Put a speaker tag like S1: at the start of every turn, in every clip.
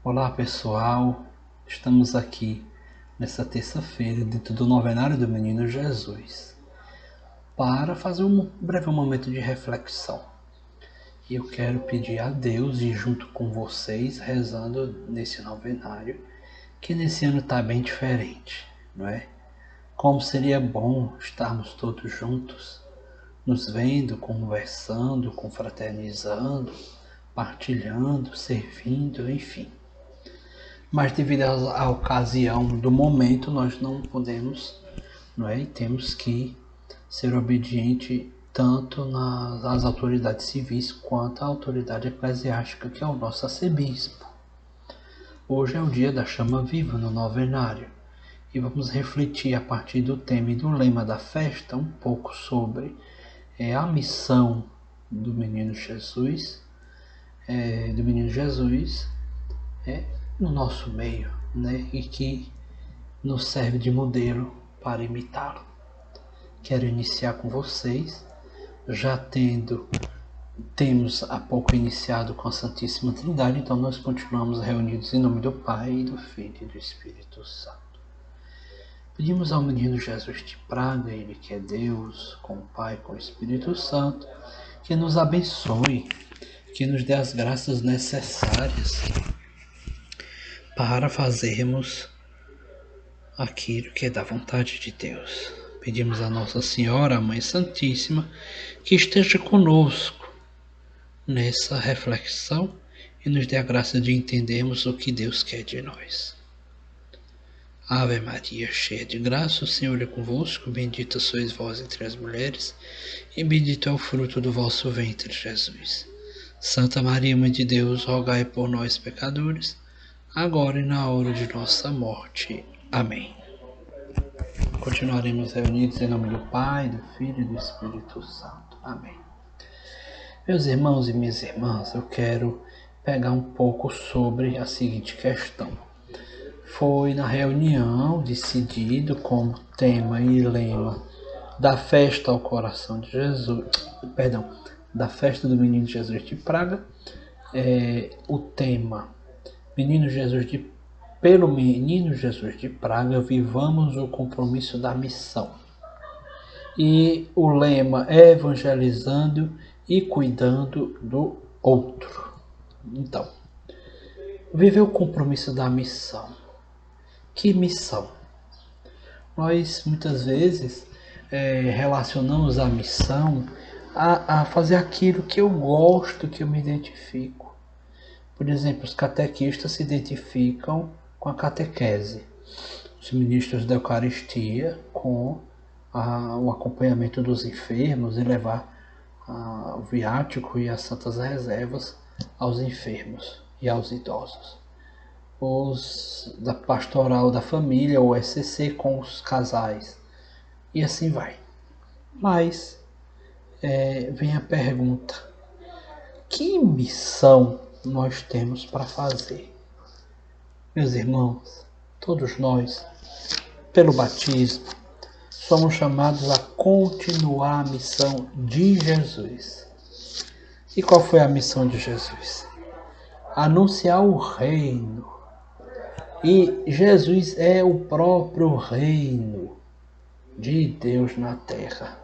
S1: Olá pessoal, estamos aqui nessa terça-feira dentro do novenário do Menino Jesus para fazer um breve momento de reflexão. E eu quero pedir a Deus e junto com vocês rezando nesse novenário que nesse ano está bem diferente, não é? Como seria bom estarmos todos juntos, nos vendo, conversando, confraternizando, partilhando, servindo, enfim. Mas devido à ocasião do momento, nós não podemos, não é? E temos que ser obediente tanto nas autoridades civis quanto à autoridade eclesiástica, que é o nosso arcebispo. Hoje é o dia da chama viva no novenário e vamos refletir a partir do tema e do lema da festa um pouco sobre a missão do Menino Jesus, no nosso meio, né? E que nos serve de modelo para imitá-lo. Quero iniciar com vocês, já temos há pouco iniciado com a Santíssima Trindade, então nós continuamos reunidos em nome do Pai, do Filho e do Espírito Santo. Pedimos ao Menino Jesus de Praga, Ele que é Deus, com o Pai, com o Espírito Santo, que nos abençoe, que nos dê as graças necessárias para fazermos aquilo que é da vontade de Deus. Pedimos a Nossa Senhora, a Mãe Santíssima, que esteja conosco nessa reflexão e nos dê a graça de entendermos o que Deus quer de nós. Ave Maria, cheia de graça, o Senhor é convosco, bendita sois vós entre as mulheres, e bendito é o fruto do vosso ventre, Jesus. Santa Maria, Mãe de Deus, rogai por nós, pecadores, agora e na hora de nossa morte. Amém. Continuaremos reunidos em nome do Pai, do Filho e do Espírito Santo. Amém. Meus irmãos e minhas irmãs, eu quero pegar um pouco sobre a seguinte questão. Foi na reunião decidido como tema e lema da festa ao coração de Jesus, da festa do Menino Jesus de Praga, o tema pelo Menino Jesus de Praga, vivamos o compromisso da missão. E o lema é evangelizando e cuidando do outro. Então, viver o compromisso da missão. Que missão? Nós muitas vezes relacionamos a missão a fazer aquilo que eu gosto, que eu me identifico. Por exemplo, os catequistas se identificam com a catequese, os ministros da Eucaristia com o acompanhamento dos enfermos e levar o viático e as santas reservas aos enfermos e aos idosos. Os da pastoral da família, o SCC, com os casais, e assim vai. Mas vem a pergunta: que missão nós temos para fazer? Meus irmãos, todos nós, pelo batismo, somos chamados a continuar a missão de Jesus. E qual foi a missão de Jesus? Anunciar o reino. E Jesus é o próprio reino de Deus na terra.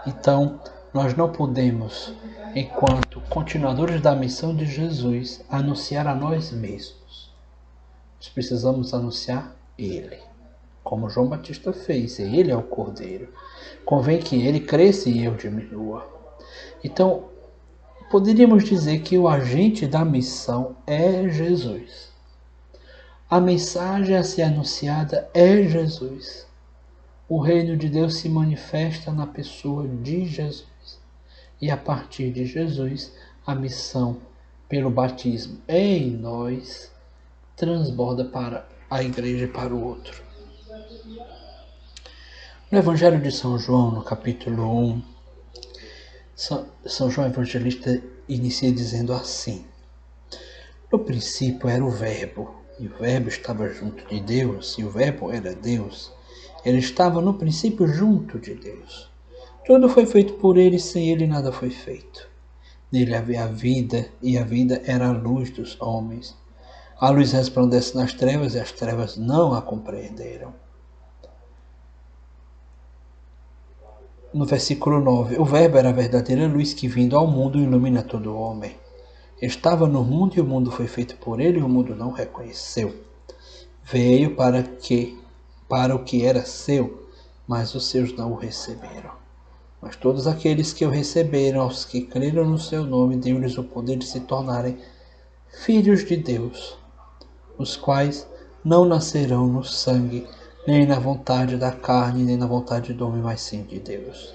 S1: Então, nós não podemos, enquanto continuadores da missão de Jesus, anunciar a nós mesmos. Nós precisamos anunciar Ele, como João Batista fez. Ele é o Cordeiro. Convém que Ele cresça e eu diminua. Então, poderíamos dizer que o agente da missão é Jesus. A mensagem a ser anunciada é Jesus. O reino de Deus se manifesta na pessoa de Jesus. E a partir de Jesus, a missão pelo batismo em nós transborda para a igreja e para o outro. No Evangelho de São João, no capítulo 1, São João Evangelista inicia dizendo assim: no princípio era o Verbo, e o Verbo estava junto de Deus, e o Verbo era Deus. Ele estava no princípio junto de Deus. Tudo foi feito por ele, sem ele nada foi feito. Nele havia a vida, e a vida era a luz dos homens. A luz resplandece nas trevas e as trevas não a compreenderam. No versículo 9, o Verbo era a verdadeira luz que, vindo ao mundo, ilumina todo homem. Estava no mundo e o mundo foi feito por ele e o mundo não o reconheceu. Veio para o que era seu, mas os seus não o receberam. Mas todos aqueles que o receberam, aos que creram no seu nome, deu-lhes o poder de se tornarem filhos de Deus, os quais não nascerão no sangue, nem na vontade da carne, nem na vontade do homem, mas sim de Deus.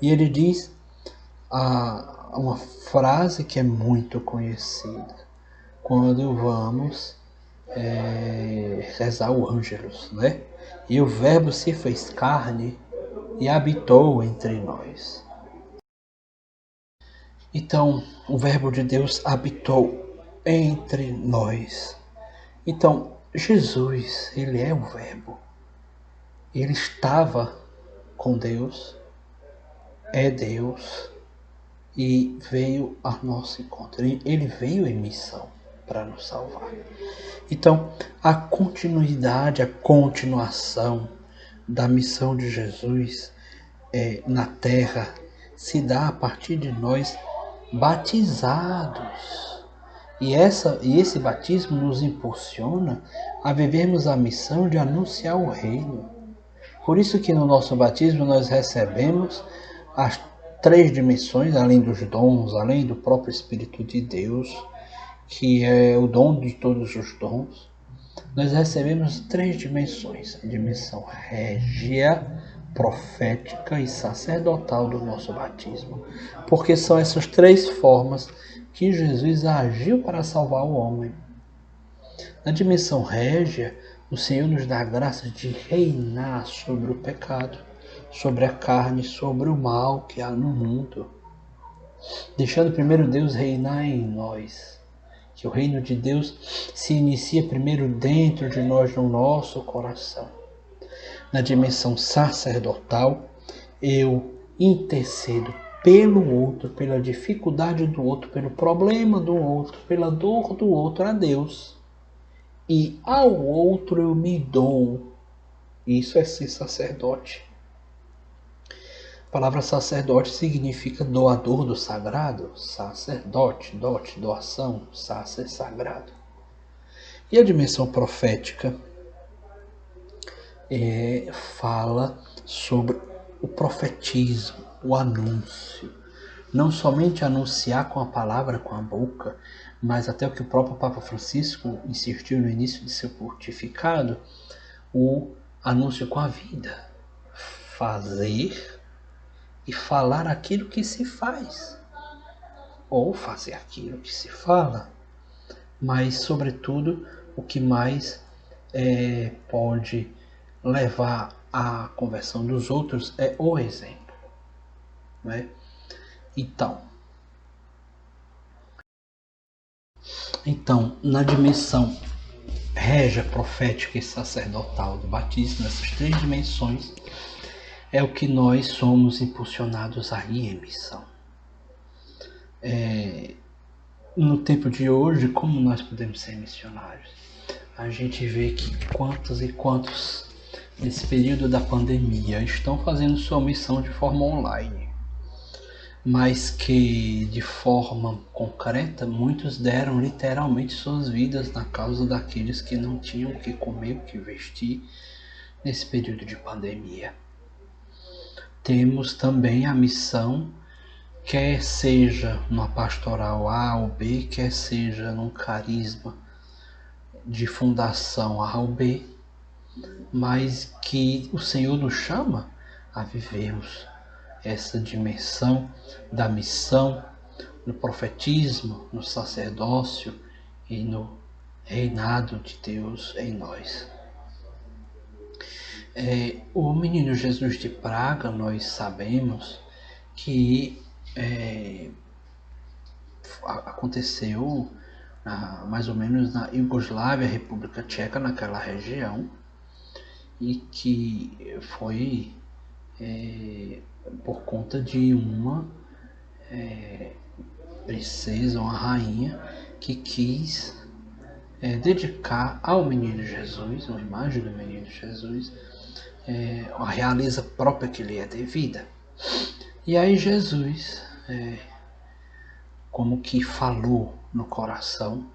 S1: E ele diz uma frase que é muito conhecida, quando vamos rezar o Ângelus, né? E o Verbo se fez carne e habitou entre nós. Então, o Verbo de Deus habitou entre nós. Então, Jesus, ele é o Verbo. Ele estava com Deus, é Deus e veio a nosso encontro. Ele veio em missão para nos salvar. Então, a continuidade, a continuação da missão de Jesus na terra se dá a partir de nós batizados. E esse batismo nos impulsiona a vivermos a missão de anunciar o reino. Por isso que no nosso batismo nós recebemos as 3 dimensões, além dos dons, além do próprio Espírito de Deus, que é o dom de todos os dons. Nós recebemos 3 dimensões: a dimensão régia, profética e sacerdotal do nosso batismo, porque são essas 3 formas que Jesus agiu para salvar o homem. Na dimensão régia, o Senhor nos dá a graça de reinar sobre o pecado, sobre a carne, sobre o mal que há no mundo, deixando primeiro Deus reinar em nós. Que o reino de Deus se inicia primeiro dentro de nós, no nosso coração. Na dimensão sacerdotal, eu intercedo pelo outro, pela dificuldade do outro, pelo problema do outro, pela dor do outro a Deus. E ao outro eu me dou. Isso é ser sacerdote. A palavra sacerdote significa doador do sagrado. Sacerdote, dote, doação, sacer, sagrado. E a dimensão profética fala sobre o profetismo, o anúncio. Não somente anunciar com a palavra, com a boca, mas até o que o próprio Papa Francisco insistiu no início de seu pontificado, o anúncio com a vida. Fazer e falar aquilo que se faz. Ou fazer aquilo que se fala. Mas, sobretudo, o que mais pode levar à conversão dos outros é o exemplo. Né? Então, na dimensão régia, profética e sacerdotal do batismo, nessas 3 dimensões, é o que nós somos impulsionados a ir em missão. No tempo de hoje, como nós podemos ser missionários? A gente vê que quantos e quantos, nesse período da pandemia, estão fazendo sua missão de forma online, mas que de forma concreta muitos deram literalmente suas vidas na causa daqueles que não tinham o que comer, o que vestir nesse período de pandemia. Temos também a missão, quer seja numa pastoral A ou B, quer seja num carisma de fundação A ou B, mas que o Senhor nos chama a vivermos essa dimensão da missão no profetismo, no sacerdócio e no reinado de Deus em nós. O menino Jesus de Praga, nós sabemos que aconteceu mais ou menos na Iugoslávia, República Tcheca, naquela região, e que foi por conta de uma princesa, uma rainha, que quis dedicar ao menino Jesus, uma imagem do menino Jesus, a realeza própria que lhe é devida. E aí Jesus, como que falou no coração,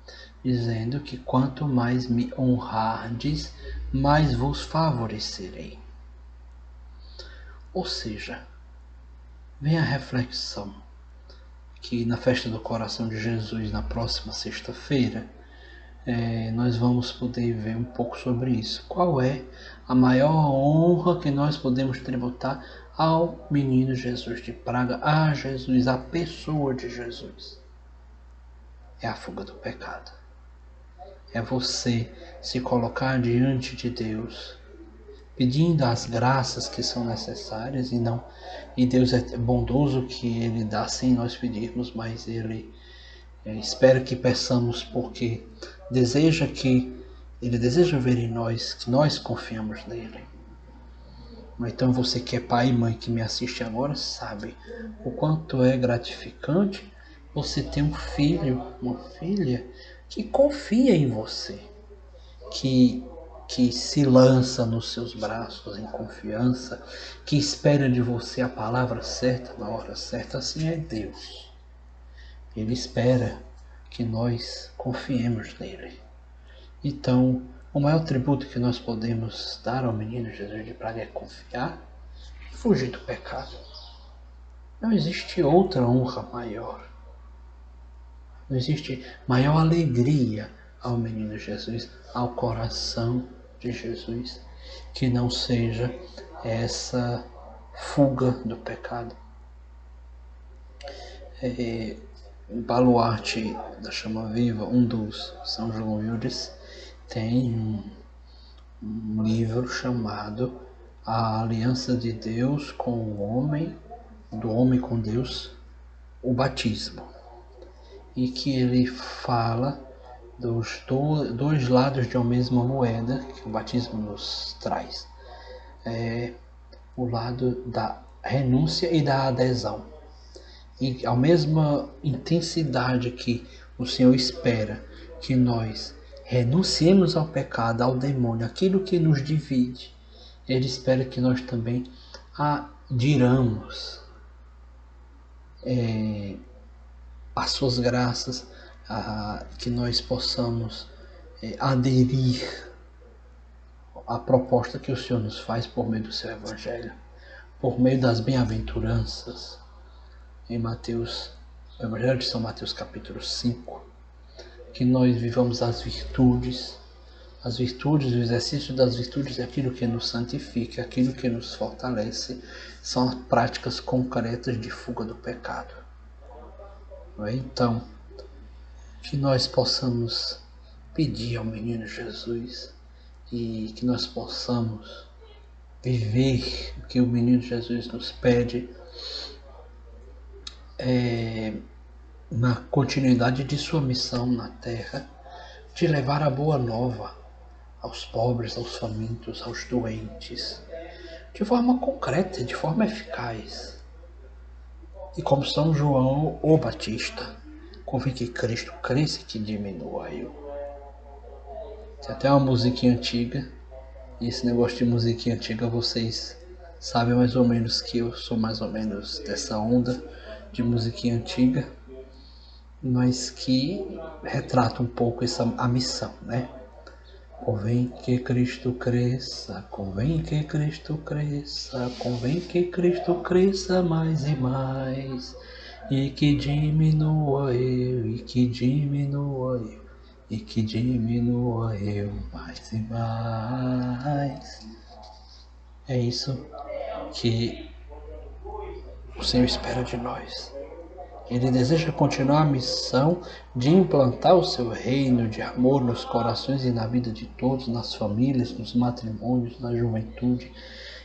S1: dizendo que quanto mais me honrardes, mais vos favorecerei. Ou seja, vem a reflexão que na festa do coração de Jesus, na próxima sexta-feira, nós vamos poder ver um pouco sobre isso. Qual é a maior honra que nós podemos tributar ao menino Jesus de Praga, a Jesus, a pessoa de Jesus? É a fuga do pecado. É você se colocar diante de Deus, pedindo as graças que são necessárias, e Deus é bondoso que Ele dá sem nós pedirmos, mas Ele espera que peçamos porque Ele deseja ver em nós que nós confiamos nele. Então você que é pai e mãe que me assiste agora sabe o quanto é gratificante você ter um filho, uma filha que confia em você, que se lança nos seus braços em confiança, que espera de você a palavra certa na hora certa. Assim é Deus. Ele espera que nós confiemos nele. Então, o maior tributo que nós podemos dar ao menino Jesus de Praga é confiar e fugir do pecado. Não existe outra honra maior. Não existe maior alegria ao menino Jesus, ao coração de Jesus, que não seja essa fuga do pecado. O Baluarte da Chama Viva, um dos São João Wildes, tem um livro chamado A Aliança de Deus com o Homem, do Homem com Deus, o Batismo. E que ele fala dos dois lados de uma mesma moeda que o batismo nos traz. O lado da renúncia e da adesão. E a mesma intensidade que o Senhor espera que nós renunciemos ao pecado, ao demônio, aquilo que nos divide, Ele espera que nós também adiramos as suas graças, que nós possamos aderir à proposta que o Senhor nos faz por meio do seu Evangelho, por meio das bem-aventuranças, em Mateus, Evangelho de São Mateus capítulo 5, que nós vivamos as virtudes, o exercício das virtudes é aquilo que nos santifica, aquilo que nos fortalece, são as práticas concretas de fuga do pecado. Então, que nós possamos pedir ao menino Jesus e que nós possamos viver o que o menino Jesus nos pede na continuidade de sua missão na terra, de levar a boa nova aos pobres, aos famintos, aos doentes, de forma concreta, de forma eficaz. E como São João o Batista, convém que Cristo cresça e que diminua eu. Tem até uma musiquinha antiga, e esse negócio de musiquinha antiga vocês sabem mais ou menos que eu sou mais ou menos dessa onda de musiquinha antiga, mas que retrata um pouco a missão, né? Convém que Cristo cresça, convém que Cristo cresça, convém que Cristo cresça mais e mais, e que diminua eu, e que diminua eu, e que diminua eu mais e mais. É isso que o Senhor espera de nós. Ele deseja continuar a missão de implantar o seu reino de amor nos corações e na vida de todos, nas famílias, nos matrimônios, na juventude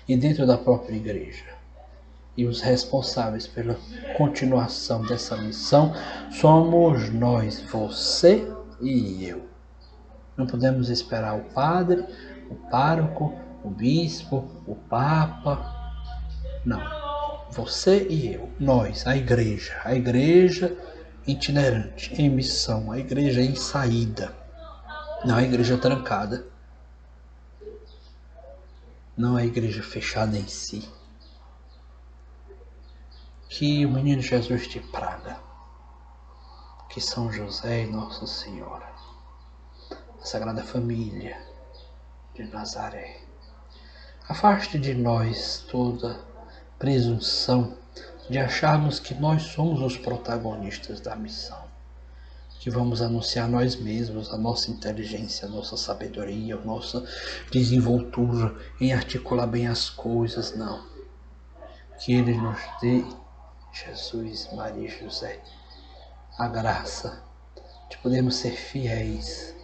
S1: e dentro da própria igreja. E os responsáveis pela continuação dessa missão somos nós, você e eu. Não podemos esperar o padre, o pároco, o bispo, o papa. Não. Você e eu, nós, a igreja itinerante, em missão, a igreja em saída. Não é igreja trancada. Não é igreja fechada em si. Que o menino Jesus de Praga, que São José e Nossa Senhora, a Sagrada Família de Nazaré, afaste de nós toda presunção de acharmos que nós somos os protagonistas da missão, que vamos anunciar nós mesmos, a nossa inteligência, a nossa sabedoria, a nossa desenvoltura em articular bem as coisas, não. Que Ele nos dê, Jesus, Maria e José, a graça de podermos ser fiéis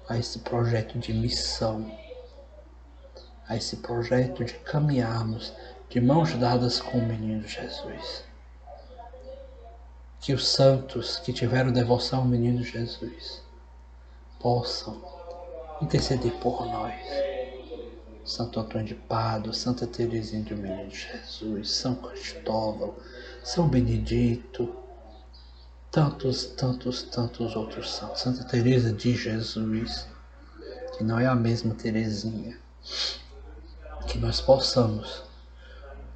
S1: a esse projeto de missão, a esse projeto de caminharmos de mãos dadas com o menino Jesus. Que os santos que tiveram devoção ao menino Jesus possam interceder por nós. Santo Antônio de Pádua, Santa Teresinha do Menino Jesus, São Cristóvão, São Benedito, tantos outros santos. Santa Teresa de Jesus, que não é a mesma Teresinha. Que nós possamos,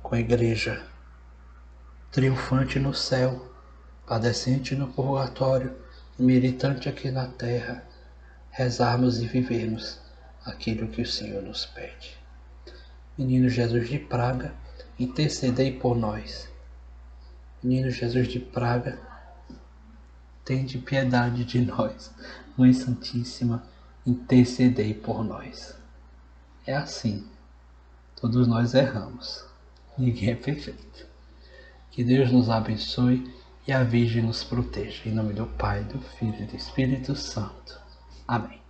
S1: com a igreja triunfante no céu, padecente no purgatório e militante aqui na terra, rezarmos e vivermos aquilo que o Senhor nos pede. Menino Jesus de Praga, intercedei por nós. Menino Jesus de Praga, tende piedade de nós. Mãe Santíssima, intercedei por nós. É assim, todos nós erramos. Ninguém é perfeito. Que Deus nos abençoe e a Virgem nos proteja. Em nome do Pai, do Filho e do Espírito Santo. Amém.